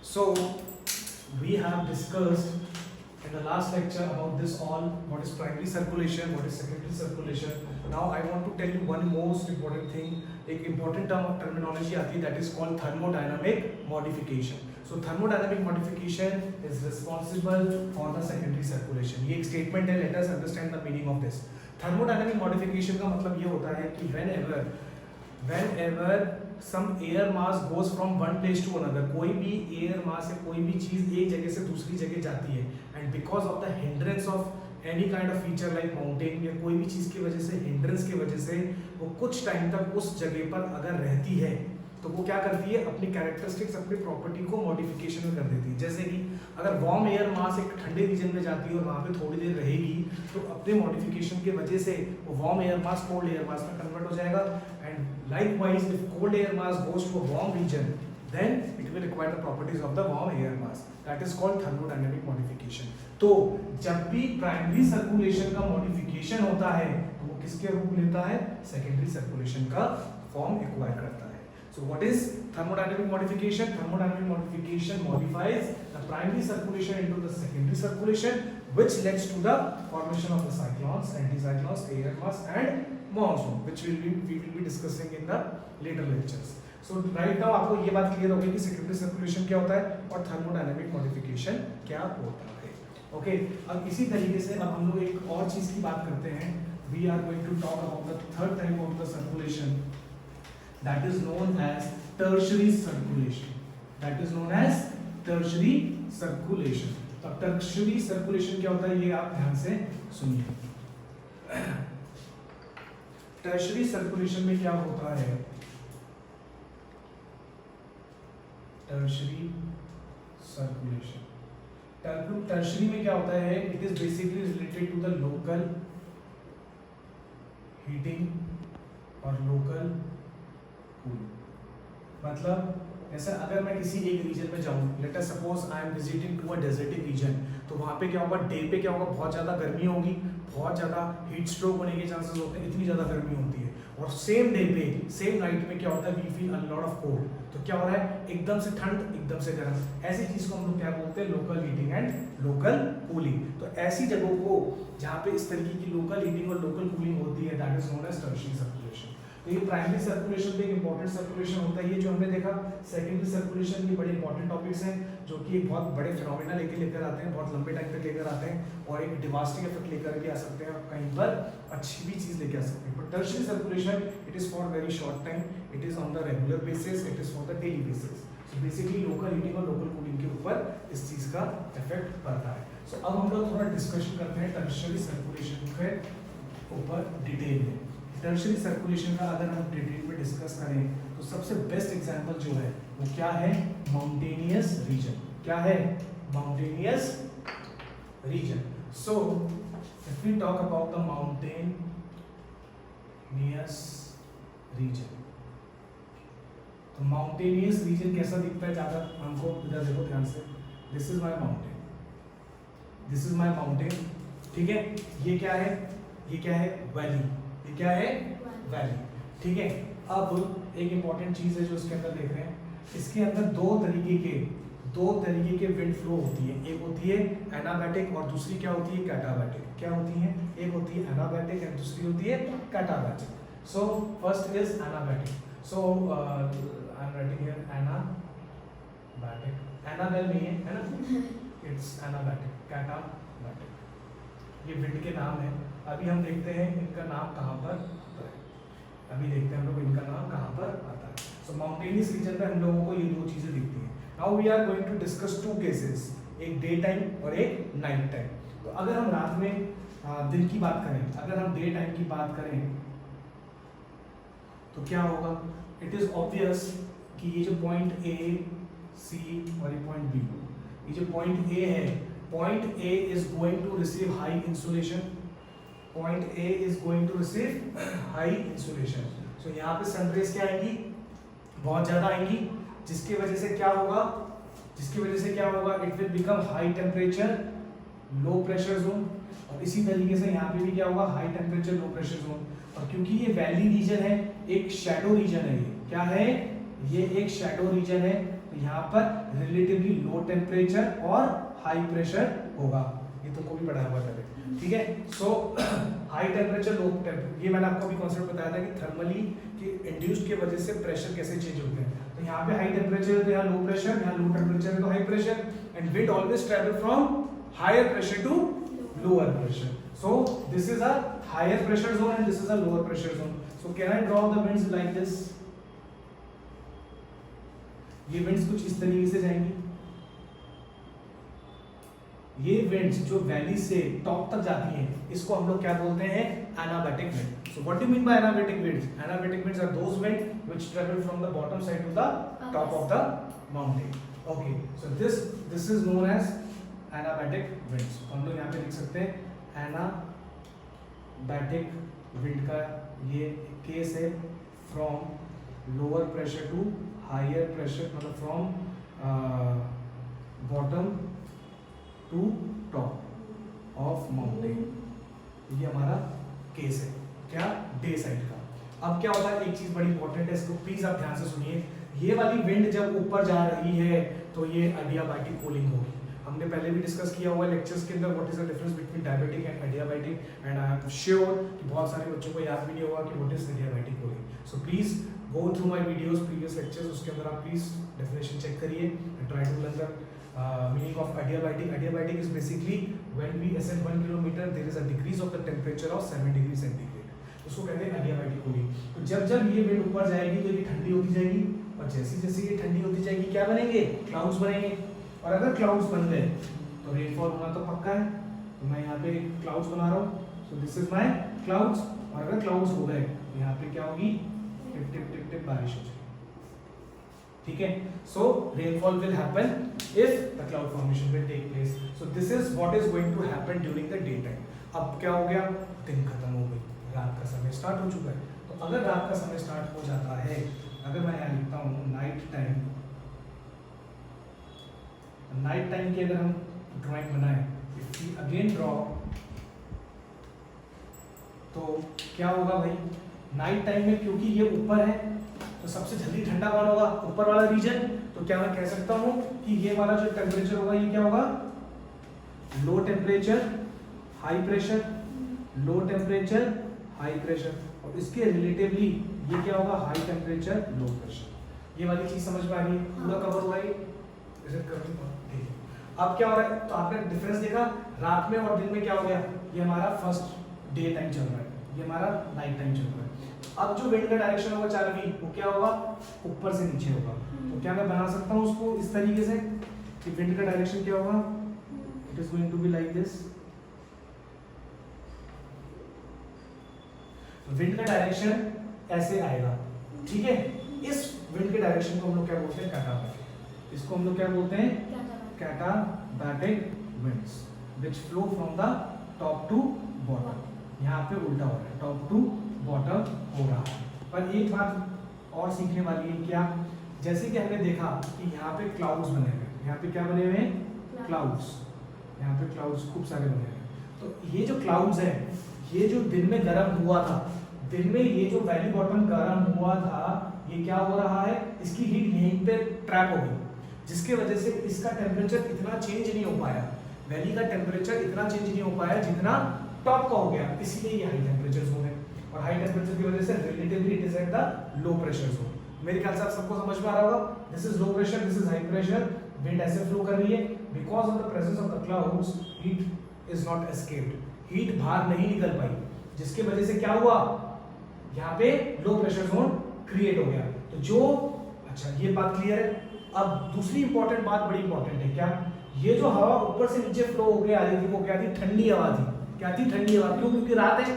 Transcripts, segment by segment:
So we have discussed in the last lecture about this all, what is primary circulation, what is secondary circulation. Now I want to tell you one most important thing. एक important terminology आती है, that is called thermodynamic modification. So thermodynamic modification is responsible for the secondary circulation. ये एक statement है, let us understand the meaning of this. Thermodynamic modification का मतलब ये होता है कि whenever some air mass goes from one place to another, कोई भी air mass या कोई भी चीज एक जगह से दूसरी जगह जाती है, and because of the hindrance of any kind of feature like mountain या कोई भी चीज की वजह से, hindrance की वजह से वो कुछ टाइम तक उस जगह पर अगर रहती है तो वो क्या करती है, अपनी कैरेक्टरिस्टिक्स, अपनी प्रॉपर्टी को मॉडिफिकेशन में कर देती है. जैसे कि अगर वार्म एयर मास एक ठंडे रीजन में जाती है और वहाँ पे थोड़ी देर रहेगी तो अपने मॉडिफिकेशन की वजह से वो warm air mass cold air mass में कन्वर्ट हो जाएगा. And likewise if cold air mass goes to a warm region then it will acquire the properties of the warm air mass. That is called thermodynamic modification. तो जब भी primary circulation का modification होता है तो वो किसके रूप लेता है, सेकेंडरी सर्कुलेशन का फॉर्म एक्वायर करता है. So what is thermodynamic modification? Thermodynamic modification modifies the primary circulation into the secondary circulation, which leads to the formation of the cyclones, anticyclones, air mass and monsoon, which we will be discussing in the later lectures. So right now आपको ये बात clear हो गई कि secondary circulation क्या होता है और थर्मोडायनेमिक मॉडिफिकेशन क्या होता है. ओके, अब इसी तरीके से अब हम लोग एक और चीज की बात करते हैं. We are going to talk about the third type of the circulation, that is known as tertiary circulation. That is known as tertiary circulation. अब टर्शियरी सर्कुलेशन क्या होता है ये आप ध्यान से सुनिए. टर्शियरी सर्कुलेशन में क्या होता है, टर्शियरी सर्कुलेशन, टर्शियरी में क्या होता है, it is basically related to the local heating और लोकल कूलिंग. मतलब ऐसा अगर मैं किसी एक रीजन में जाऊं, let us suppose I am visiting to a desertic region, तो वहां पे क्या होगा, डे पे क्या होगा, बहुत ज्यादा गर्मी होगी, बहुत ज्यादा हीट स्ट्रोक होने के चांसेस होते हैं, इतनी ज्यादा गर्मी होती है. और सेम डे पे सेम नाइट में क्या होता है, we feel a lot of cold. तो क्या हो रहा है, एकदम से ठंड एकदम से गर्म, ऐसी चीज को हम लोग क्या बोलते हैं, local heating and local cooling. तो ऐसी जगहों को जहाँ पे इस तरीके की लोकल हीटिंग और लोकल कूलिंग होती है, that is known as tertiary circulation. तो ये प्राइमरी सर्कुलेशन पे एक इंपॉर्टेंट सर्कुलेशन होता है, ये जो हमने देखा. सेकेंडरी सर्कुलेशन ये बड़े इंपॉर्टेंट टॉपिक्स हैं जो कि एक बहुत बड़े फिनोमेना लेकर आते हैं, बहुत लंबे टाइम तक लेकर आते हैं और एक डिवास्टिंग इफेक्ट लेकर के आ सकते हैं, और कहीं पर अच्छी भी चीज लेकर आ सकते हैं. But tertiary circulation it is for very short time, it is on the regular basis, it is for the daily basis. So basically local heating और लोकल कूलिंग के ऊपर इस चीज का इफेक्ट पड़ता है. सो अब हम लोग थोड़ा डिस्कशन करते हैं टर्शियरी सर्कुलेशन के ऊपर डिटेल में. टर्शियरी सर्कुलेशन का अगर हम डिटेल में डिस्कस करें तो सबसे बेस्ट एग्जांपल जो है वो क्या है, माउंटेनियस रीजन. क्या है, mountainous region. So if we talk about the mountainous region, तो माउंटेनियस रीजन कैसा दिखता है, ज्यादा हमको इधर देखो ध्यान से. This is my mountain, this is my mountain. ठीक है, ये क्या है, ये क्या है, वैली. ये क्या है, वैली. ठीक है, अब एक इंपॉर्टेंट चीज है जो इसके अंदर देख रहे हैं, इसके अंदर दो तरीके के विंड फ्लो होती है. एक होती है एनाबैटिक और दूसरी क्या होती है, कैटाबैटिक. क्या होती है, एक होती है एनाबैटिक एंड दूसरी होती है katabatic. So first is anabatic. So I am writing here anabatic. Annabel नहीं है ना, इट्स एनाबैटिक, कैटाबैटिक. ये विंड के नाम है. अभी हम देखते हैं इनका नाम कहाँ पर आता है. अभी देखते हैं हम लोग इनका नाम कहाँ पर आता है. सो माउंटेनियस रीजन पे हम लोगों को ये दो चीजें दिखती हैं. Now we are going to discuss two cases, एक डे टाइम और एक नाइट टाइम. तो अगर हम रात में दिन की बात करें, अगर हम डे टाइम की बात करें तो क्या होगा, इट इज ऑब्वियस कि ये जो पॉइंट ए सी और ये पॉइंट बी, ये जो पॉइंट ए है, point A is going to receive high insulation. Point A is going to receive high insulation. So यहाँ पे सनरेज क्या आएंगी, बहुत ज्यादा आएंगी, जिसकी वजह से क्या होगा, it will become high temperature low pressure zone. और इसी तरीके से यहाँ पे भी क्या होगा, high temperature low pressure zone. और क्योंकि ये वैली रीजन है, एक शैडो रीजन है, ये क्या है, ये एक शैडो रीजन है, तो यहाँ पर रिलेटिवली लो टेम्परेचर और हाई प्रेशर होगा, ये तुमको भी पढ़ाया हुआ पहले, ठीक है। सो हाई टेम्परेचर लो टेम्परेचर, ये मैंने आपको भी कॉन्सेप्ट बताया था कि थर्मली की इंड्यूस्ड की वजह से प्रेशर कैसे चेंज होते हैं। तो यहाँ पे हाई टेम्परेचर तो यहाँ लो प्रेशर, यहाँ लो टेम्परेचर तो high pressure, and wind always travel from higher pressure to lower pressure. So this is a higher pressure zone and this is a lower pressure zone. So can I draw the winds like this? ये winds कुछ इस तरीके से जाएंगी। ये winds जो valley से top तक जाती हैं, इसको हम लोग क्या बोलते हैं? Anabatic wind. So what do you mean by anabatic winds? Anabatic winds are those winds which travel from the bottom side to the top of the mountain. Okay. So this is known as anabatic winds. हम लोग यहाँ पे लिख सकते हैं एनाबैटिक wind का ये case है from lower pressure to higher pressure, मतलब from bottom to top of mountain, ये हमारा केस है क्या? डे साइड का। अब क्या होता है, एक चीज बड़ी इंपॉर्टेंट है, इसको प्लीज आप ध्यान से सुनिए। ये वाली विंड जब ऊपर जा रही है तो ये अडियाबैटिक कूलिंग होगी। हमने पहले भी डिस्कस किया हुआ लेक्चर्स के अंदर what is the difference between diabetic and adiabatic, and I am sure कि बहुत सारे बच्चों को याद भी नहीं होगा कि what is adiabatic cooling. So please go through my videos, previous lectures, उसके अंदर आप प्लीज डेफिनेशन चेक करिए and try to learn the meaning of adiabatic. Adiabatic is basically when we ascend 1 kilometer there is a decrease of the temperature of 7 degree centigrade, उसको कहते हैं adiabatic cooling. तो जब जब ये विंड ऊपर जाएगी तो ये ठंडी होती जाएगी, और जैसे जैसे ये ठंडी होती जाएगी क्या बनेंगे? क्लाउड्स बनेंगे, और अगर क्लाउड्स बन गए तो रेनफॉल होना तो पक्का है। तो मैं यहाँ पे क्लाउड्स बना रहा हूँ, सो दिस इज माय क्लाउड्स, और अगर क्लाउड्स हो गए तो यहाँ पे क्या होगी? टिप टिप टिप टिप बारिश हो जाएगी, ठीक है। So rainfall will happen if the cloud formation will take place. So this is what is going to happen during the day time. अब क्या हो गया? दिन खत्म हो गई, रात का समय स्टार्ट हो चुका है। तो अगर रात का समय स्टार्ट हो जाता है, अगर मैं यहाँ लिखता हूँ नाइट टाइम, नाइट टाइम की अगर हम ड्राइंग बनाए, इफ वी अगेन ड्रॉ, तो क्या होगा भाई? नाइट टाइम में क्योंकि ये ऊपर है तो सबसे जल्दी ठंडा कौन होगा? ऊपर वाला रीजन। तो क्या मैं कह सकता हूं कि ये वाला जो टेम्परेचर होगा ये क्या होगा? Low temperature high pressure, low temperature high pressure, और इसके रिलेटिवली ये क्या होगा? High temperature low pressure. ये वाली चीज समझ में आ रही है? पूरा कवर हुआ है? ठीक है। अब क्या हो रहा है? तो आपने डिफरेंस देखा, रात में और दिन में क्या हो गया? ये हमारा फर्स्ट डे टाइम चल रहा है, ये हमारा नाइट टाइम चल रहा है। अब जो विंड का डायरेक्शन होगा चारों वो क्या होगा? ऊपर से नीचे होगा। तो क्या मैं बना सकता हूँ उसको इस तरीके से कि विंड का डायरेक्शन क्या होगा? It is going to be like this. Wind का डायरेक्शन ऐसे आएगा, ठीक है। इस विंड के डायरेक्शन को हम लोग क्या बोलते हैं? कैटाबैटिक। इसको हम लोग क्या बोलते हैं? Katabatic winds which flow from the top to bottom. यहाँ पे उल्टा हो रहा है, टॉप टू बॉटम हो रहा है। पर एक बात और सीखने वाली है, क्या? जैसे कि हमने देखा कि यहाँ पे क्लाउड्स बने हुए हैं, यहाँ पे क्या बने हुए हैं? क्लाउड्स। यहाँ पे क्लाउड्स खूब सारे बने हुए हैं। तो ये जो क्लाउड्स है, ये जो दिन में गर्म हुआ था, दिन में ये जो वैली बॉटम गर्म हुआ था, ये क्या हो रहा है? इसकी हीट यहीं पे ट्रैप हो गई, जिसके वजह से इसका टेम्परेचर इतना चेंज नहीं हो पाया। वैली का टेम्परेचर इतना चेंज नहीं हो पाया जितना टॉप का हो गया, इसलिए ये हाई टेम्परेचर जोन है। और हाई टेम्परेचर की वजह से relatively it is at the low pressure zone. मेरे ख्याल से आप सबको समझ में आ रहा होगा। This is low pressure, this is high pressure. Wind ऐसे फ्लो कर रही है, because of the presence of the clouds heat is not escaped, heat बाहर नहीं निकल पाई, जिसके वजह से क्या हुआ? यहाँ पे लो प्रेशर जोन क्रिएट हो गया। तो जो अच्छा, ये बात क्लियर है। अब दूसरी इंपॉर्टेंट बात, बड़ी इंपॉर्टेंट है, क्या? ये जो हवा ऊपर से नीचे फ्लो होके आ रही थी वो क्या थी? ठंडी हवा थी। क्या थी? ठंडी हवा। क्यों? क्योंकि रात है,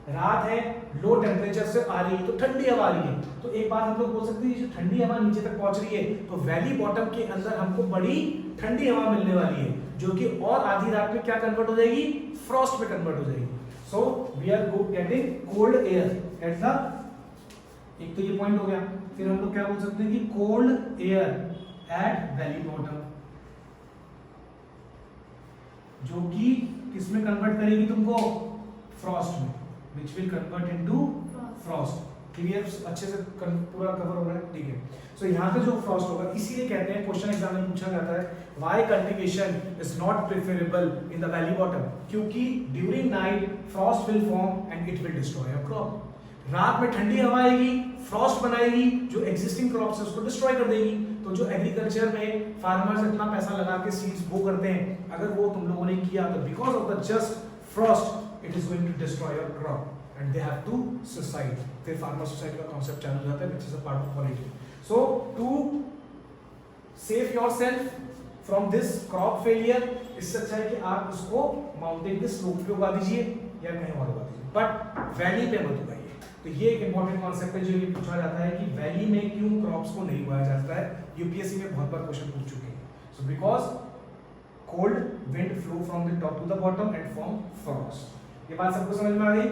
रात है, लो टेम्परेचर से आ रही है तो ठंडी हवा आ रही है। तो एक बात हम लोग बोल सकते हैं, जो ठंडी हवा नीचे तक पहुंच रही है तो वैली बॉटम के अंदर हमको बड़ी ठंडी हवा मिलने वाली है, जो कि और आधी रात में क्या कन्वर्ट हो जाएगी? फ्रॉस्ट में कन्वर्ट हो जाएगी। So we are getting cold air at the, एक तो ये पॉइंट हो गया। फिर हम लोग क्या बोल सकते हैं कि cold air eight valley bottom, जो कि किसमें कन्वर्ट करेगी तुमको? फ्रॉस्ट में, which will convert into frost। Clear, अच्छे से पूरा कवर हो रहा है, ठीक है। सो यहाँ पे जो फ्रॉस्ट होगा, इसीलिए कहते हैं क्वेश्चन एग्जाम में पूछा जाता है why cultivation is not preferable in the valley bottom, क्योंकि during night frost will form and it will destroy your crop. रात में ठंडी हवा आएगी, फ्रॉस्ट बनाएगी, जो एग्जिस्टिंग क्रॉप्स है उसको डिस्ट्रॉय कर देगी। तो जो एग्रीकल्चर में फार्मर्स इतना पैसा लगा के सीड्स बो करते हैं, अगर वो तुम लोगों ने किया तो because of the just frost it is going to destroy your crop and they have to suicide. फिर फार्मर सुसाइड का कॉन्सेप्ट चालू हो जाता है, which is a part of politics. So to save yourself from this crop failure, इससे अच्छा है कि आप उसको माउंटेन के स्लोप पे उगा दीजिए या कहीं और उगा दीजिए, बट वैली पे मत उगाइए। तो ये एक इंपॉर्टेंट कॉन्सेप्ट है जो ये पूछा जाता है कि वैली में क्यों क्रॉप्स को नहीं उगाया जाता है। यूपीएससी में बहुत बार क्वेश्चन पूछ चुके हैं। So because cold wind flow from the top to the bottom and form frost. ये बात सबको समझ में आ गई।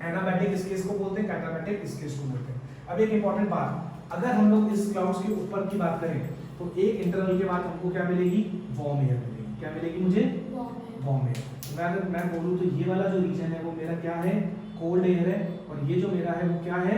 एनाबैटिक इस केस को बोलते हैं, कैटाबैटिक इस केस को बोलते हैं। अब एक इंपॉर्टेंट बात, अगर हम लोग इस क्लाउड्स के ऊपर की बात करें तो एक इंटरवल के बाद हमको क्या मिलेगी, वार्म एयर मिलेगी। क्या मिलेगी मुझे, वार्म एयर। मैं अगर मैं बोलूं तो ये वाला जो रीजन है वो मेरा क्या है, कोल्ड एयर है, और ये जो मेरा है वो क्या है,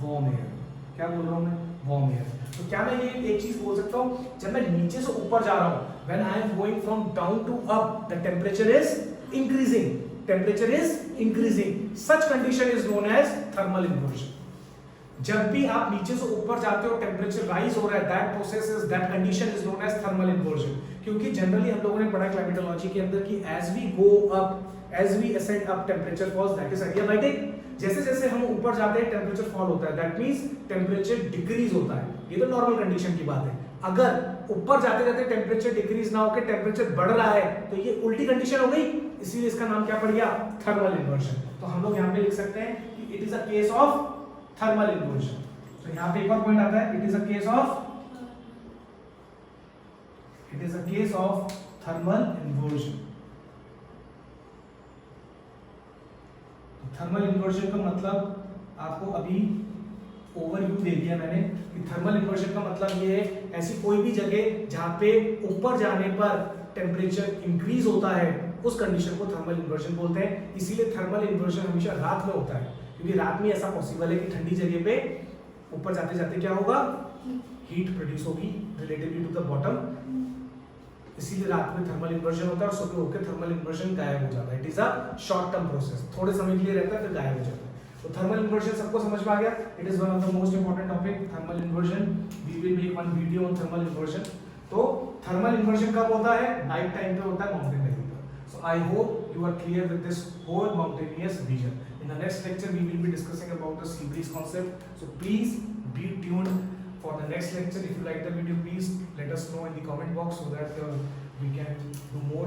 वार्म एयर। क्या बोल रहा हूं मैं, वार्म एयर। तो क्या मैं ये एक चीज बोल सकता हूं, जब मैं नीचे से ऊपर जा रहा हूं, when I am going from down to up, the temperature is increasing, temperature is increasing, such condition is known as thermal inversion. जब भी आप नीचे से ऊपर जाते हो, टेम्परेचर राइज हो रहा है, that process is, that condition is known as thermal inversion. क्योंकि जनरली हम लोगों ने पढ़ा क्लाइमेटोलॉजी के अंदर कि as we go up, as we ascend up, temperature falls, that is adiabatic. जैसे जैसे हम ऊपर जाते हैं टेम्परेचर फॉल होता है, दैट मींस टेम्परेचर डिक्रीज होता है। ये तो नॉर्मल कंडीशन की बात है। अगर ऊपर जाते जाते टेम्परेचर डिक्रीज ना होकर टेम्परेचर बढ़ रहा है तो ये उल्टी कंडीशन हो गई, इसीलिए इसका नाम क्या पड़ गया, थर्मल इन्वर्जन। तो हम लोग यहाँ पे लिख सकते हैं कि it is a case of thermal inversion. तो यहाँ पे एक और पॉइंट आता है, it is a case of, it is a case of thermal inversion. Thermal inversion का मतलब आपको अभी ओवरव्यू दे दिया मैंने कि थर्मल इन्वर्जन का मतलब ये है ऐसी कोई भी जगह जहां पे ऊपर जाने पर टेम्परेचर इंक्रीज होता है, उस कंडीशन को थर्मल इन्वर्जन बोलते हैं। इसीलिए थर्मल इन्वर्जन हमेशा रात में होता है, क्योंकि रात में ऐसा पॉसिबल है कि ठंडी जगह पे ऊपर जाते जाते क्या होगा, हीट प्रोड्यूस होगी रिलेटिवली टू द बॉटम, इसीलिए रात में थर्मल इन्वर्जन होता है और सुबह होकर थर्मल इन्वर्जन गायब हो जाता है। It is a short term process, थोड़े समय के लिए रहता है फिर गायब हो जाता है। तो थर्मल इन्वर्जन सबको समझ में आ गया। It is one of the most important topic, thermal inversion. We will make one video on thermal inversion. तो थर्मल इन्वर्जन कब होता है, नाइट टाइम पे होता है माउंटेन वैली पर। So I hope you are clear with this whole mountainous region. In the next lecture we will be discussing about the sea breeze concept. So please be tuned for the next lecture. If you like the video, please let us know in the comment box so that we can do more